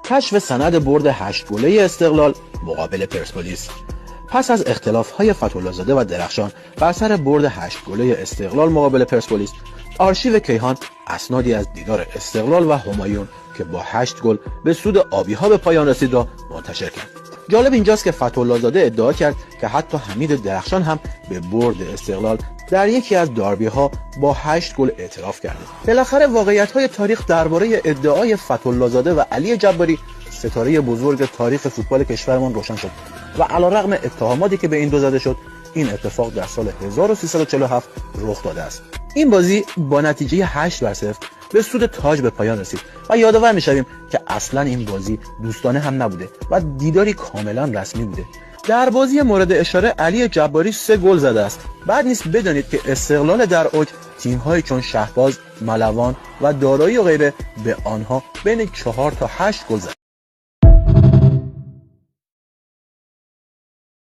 کشف سند برد 8 گله استقلال مقابل پرسپولیس. پس از اختلاف‌های فتح‌الله‌زاده و درخشان بر سر برد 8 گله استقلال مقابل پرسپولیس، آرشیو کیهان اسنادی از دیدار استقلال و همایون که با 8 گل به سود آبی‌ها به پایان رسید را منتشر کرد. جالب اینجاست که فتح‌الله‌زاده ادعا کرد که حتی حمید درخشان هم به برد استقلال در یکی از داربی‌ها با 8 گل اعتراف کرده. بالاخره واقعیت‌های تاریخ درباره ادعای فتح‌الله‌زاده و علی جباری، ستاره بزرگ تاریخ فوتبال کشورمان، روشن شد و علیرغم اتهاماتی که به این دو زده شد، این اتفاق در سال 1347 رخ داده است. این بازی با نتیجه 8-0 به سود تاج به پایان رسید و یادآور می‌شویم که اصلاً این بازی دوستانه هم نبوده و دیداری کاملاً رسمی بوده. در بازی مورد اشاره علی جباری 3 گل زده است. بعد نیست بدانید که استقلال در اوج تیم‌هایی چون شهباز، ملوان و دارایی و غیره به آنها بین 4 تا 8 گل زد.